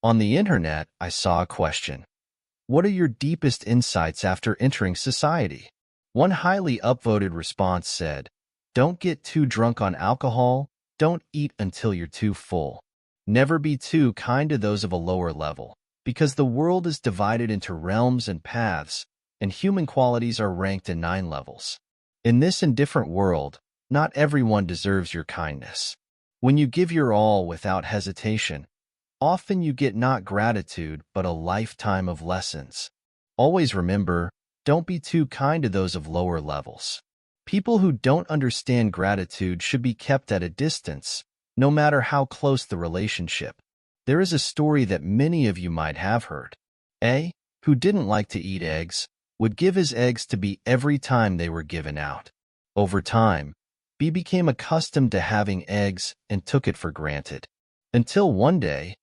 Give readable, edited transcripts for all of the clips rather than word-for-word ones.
On the internet, I saw a question. What are your deepest insights after entering society? One highly upvoted response said, don't get too drunk on alcohol, don't eat until you're too full. Never be too kind to those of a lower level, because the world is divided into realms and paths, and human qualities are ranked in 9 levels. In this indifferent world, not everyone deserves your kindness. When you give your all without hesitation, often you get not gratitude but a lifetime of lessons. Always remember, don't be too kind to those of lower levels. People who don't understand gratitude should be kept at a distance, no matter how close the relationship. There is a story that many of you might have heard. A, who didn't like to eat eggs, would give his eggs to B every time they were given out. Over time, B became accustomed to having eggs and took it for granted. Until one day,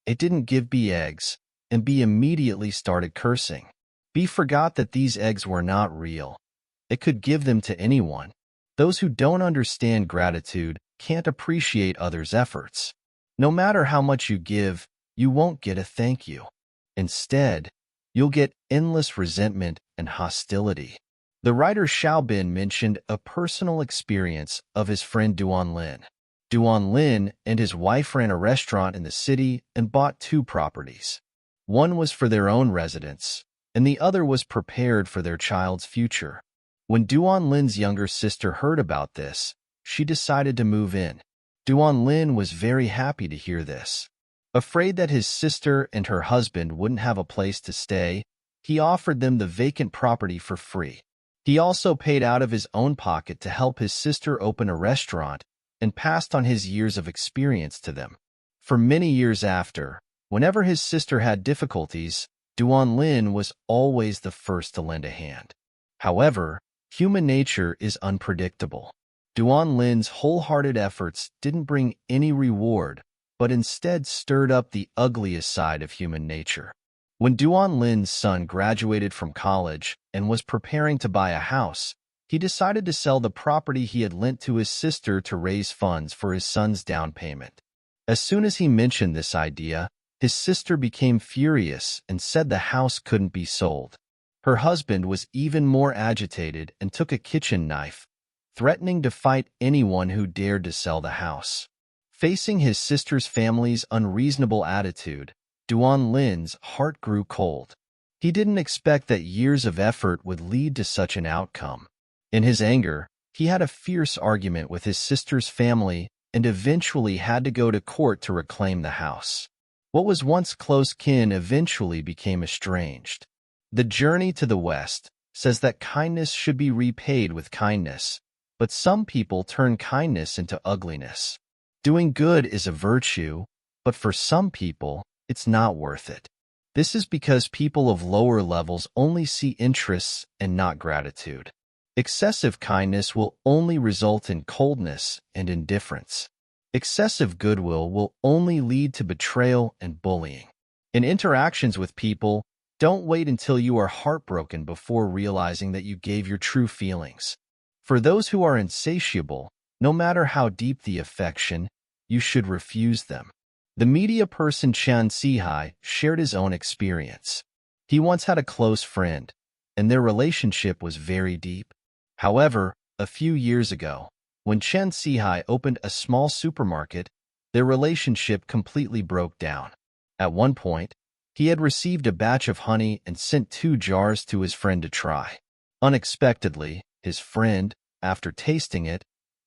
it didn't give B eggs, and B immediately started cursing. B forgot that these eggs were not real. It could give them to anyone. Those who don't understand gratitude can't appreciate others' efforts. No matter how much you give, you won't get a thank you. Instead, you'll get endless resentment and hostility. The writer Xiaobin mentioned a personal experience of his friend Duan Lin. Duan Lin and his wife ran a restaurant in the city and bought 2 properties. One was for their own residence, and the other was prepared for their child's future. When Duan Lin's younger sister heard about this, she decided to move in. Duan Lin was very happy to hear this. Afraid that his sister and her husband wouldn't have a place to stay, he offered them the vacant property for free. He also paid out of his own pocket to help his sister open a restaurant and passed on his years of experience to them. For many years after, whenever his sister had difficulties, Duan Lin was always the first to lend a hand. However, human nature is unpredictable. Duan Lin's wholehearted efforts didn't bring any reward, but instead stirred up the ugliest side of human nature. When Duan Lin's son graduated from college and was preparing to buy a house, he decided to sell the property he had lent to his sister to raise funds for his son's down payment. As soon as he mentioned this idea, his sister became furious and said the house couldn't be sold. Her husband was even more agitated and took a kitchen knife, threatening to fight anyone who dared to sell the house. Facing his sister's family's unreasonable attitude, Duan Lin's heart grew cold. He didn't expect that years of effort would lead to such an outcome. In his anger, he had a fierce argument with his sister's family and eventually had to go to court to reclaim the house. What was once close kin eventually became estranged. The Journey to the West says that kindness should be repaid with kindness, but some people turn kindness into ugliness. Doing good is a virtue, but for some people, it's not worth it. This is because people of lower levels only see interests and not gratitude. Excessive kindness will only result in coldness and indifference. Excessive goodwill will only lead to betrayal and bullying. In interactions with people, don't wait until you are heartbroken before realizing that you gave your true feelings. For those who are insatiable, no matter how deep the affection, you should refuse them. The media person Chen Sihai shared his own experience. He once had a close friend, and their relationship was very deep. However, a few years ago, when Chen Sihai opened a small supermarket, their relationship completely broke down. At one point, he had received a batch of honey and sent 2 jars to his friend to try. Unexpectedly, his friend, after tasting it,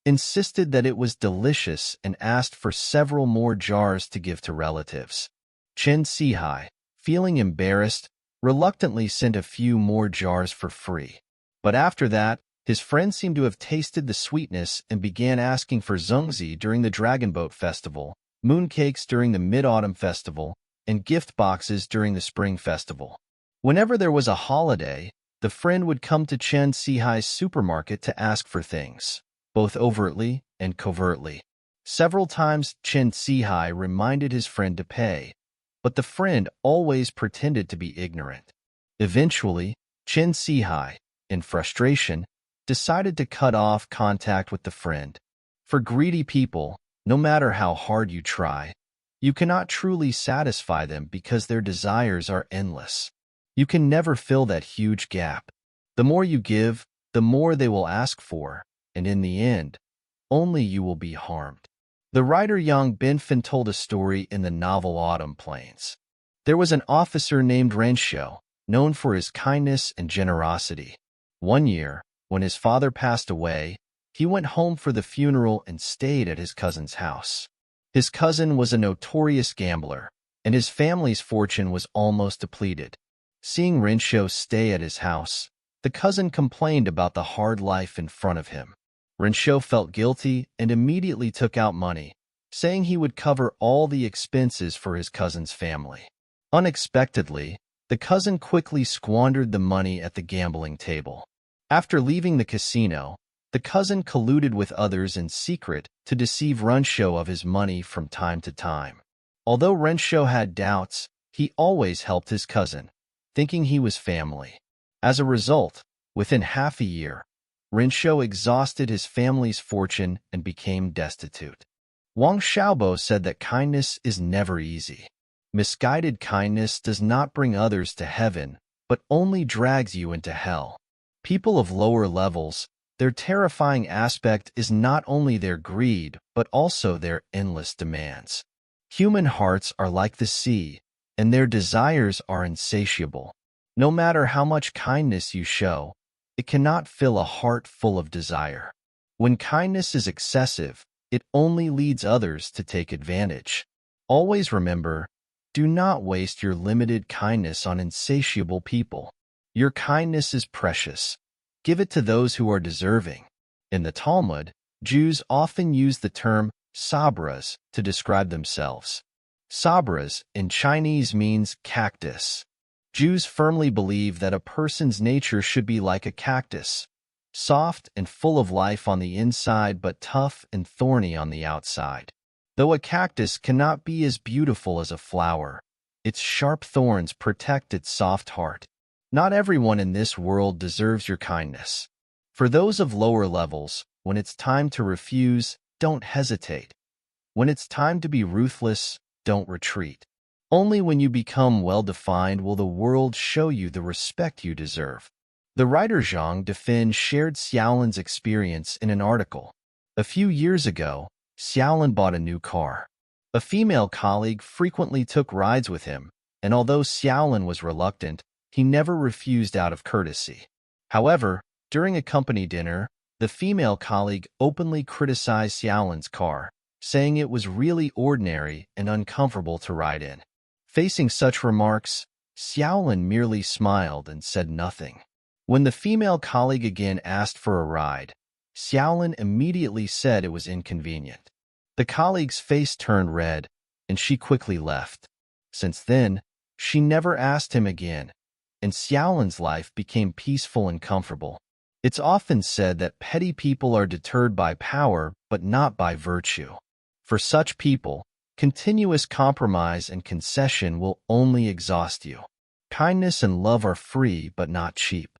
insisted that it was delicious and asked for several more jars to give to relatives. Chen Sihai, feeling embarrassed, reluctantly sent a few more jars for free. But after that, his friend seemed to have tasted the sweetness and began asking for zongzi during the Dragon Boat Festival, mooncakes during the Mid-Autumn Festival, and gift boxes during the Spring Festival. Whenever there was a holiday, the friend would come to Chen Sihai's supermarket to ask for things, both overtly and covertly. Several times Chen Sihai reminded his friend to pay, but the friend always pretended to be ignorant. Eventually, Chen Sihai, in frustration, decided to cut off contact with the friend. For greedy people, no matter how hard you try, You cannot truly satisfy them because their desires are endless. You can never fill that huge gap. The more you give, the more they will ask for, and in the end, only you will be harmed. The writer Yang Binfen told a story in the novel Autumn Plains. There was an officer named Renshou, known for his kindness and generosity. One year, when his father passed away, he went home for the funeral and stayed at his cousin's house. His cousin was a notorious gambler, and his family's fortune was almost depleted. Seeing Renshou stay at his house, the cousin complained about the hard life in front of him. Renshou felt guilty and immediately took out money, saying he would cover all the expenses for his cousin's family. Unexpectedly, the cousin quickly squandered the money at the gambling table. After leaving the casino, the cousin colluded with others in secret to deceive Renshou of his money from time to time. Although Renshou had doubts, he always helped his cousin, thinking he was family. As a result, within half a year, Renshou exhausted his family's fortune and became destitute. Wang Xiaobo said that kindness is never easy. Misguided kindness does not bring others to heaven, but only drags you into hell. People of lower levels, their terrifying aspect is not only their greed, but also their endless demands. Human hearts are like the sea, and their desires are insatiable. No matter how much kindness you show, it cannot fill a heart full of desire. When kindness is excessive, it only leads others to take advantage. Always remember, do not waste your limited kindness on insatiable people. Your kindness is precious. Give it to those who are deserving. In the Talmud, Jews often use the term sabras to describe themselves. Sabras in Chinese means cactus. Jews firmly believe that a person's nature should be like a cactus, soft and full of life on the inside but tough and thorny on the outside. Though a cactus cannot be as beautiful as a flower, its sharp thorns protect its soft heart. Not everyone in this world deserves your kindness. For those of lower levels, when it's time to refuse, don't hesitate. When it's time to be ruthless, don't retreat. Only when you become well-defined will the world show you the respect you deserve. The writer Zhang Defin shared Xiaolan's experience in an article. A few years ago, Xiaolan bought a new car. A female colleague frequently took rides with him, and although Xiaolan was reluctant, he never refused out of courtesy. However, during a company dinner, the female colleague openly criticized Xiaolan's car, saying it was really ordinary and uncomfortable to ride in. Facing such remarks, Xiaolan merely smiled and said nothing. When the female colleague again asked for a ride, Xiaolan immediately said it was inconvenient. The colleague's face turned red, and she quickly left. Since then, she never asked him again, and Xiaolan's life became peaceful and comfortable. It's often said that petty people are deterred by power, but not by virtue. For such people, continuous compromise and concession will only exhaust you. Kindness and love are free but not cheap.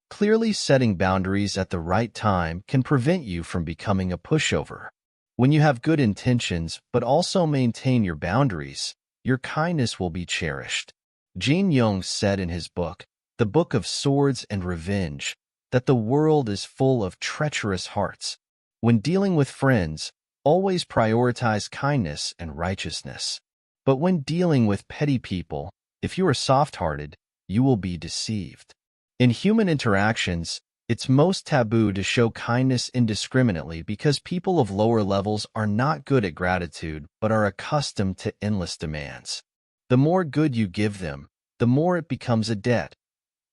Clearly setting boundaries at the right time can prevent you from becoming a pushover. When you have good intentions but also maintain your boundaries, your kindness will be cherished. Jin Yong said in his book, The Book of Swords and Revenge, that the world is full of treacherous hearts. When dealing with friends, always prioritize kindness and righteousness. But when dealing with petty people, if you are soft-hearted, you will be deceived. In human interactions, it's most taboo to show kindness indiscriminately because people of lower levels are not good at gratitude but are accustomed to endless demands. The more good you give them, the more it becomes a debt.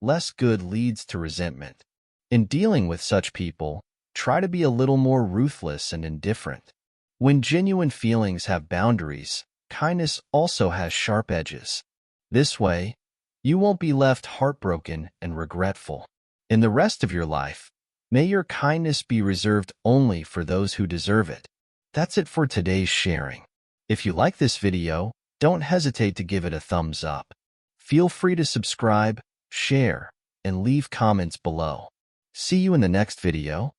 Less good leads to resentment. In dealing with such people, try to be a little more ruthless and indifferent. When genuine feelings have boundaries, kindness also has sharp edges. This way, you won't be left heartbroken and regretful. In the rest of your life, may your kindness be reserved only for those who deserve it. That's it for today's sharing. If you like this video, don't hesitate to give it a thumbs up. Feel free to subscribe, share, and leave comments below. See you in the next video.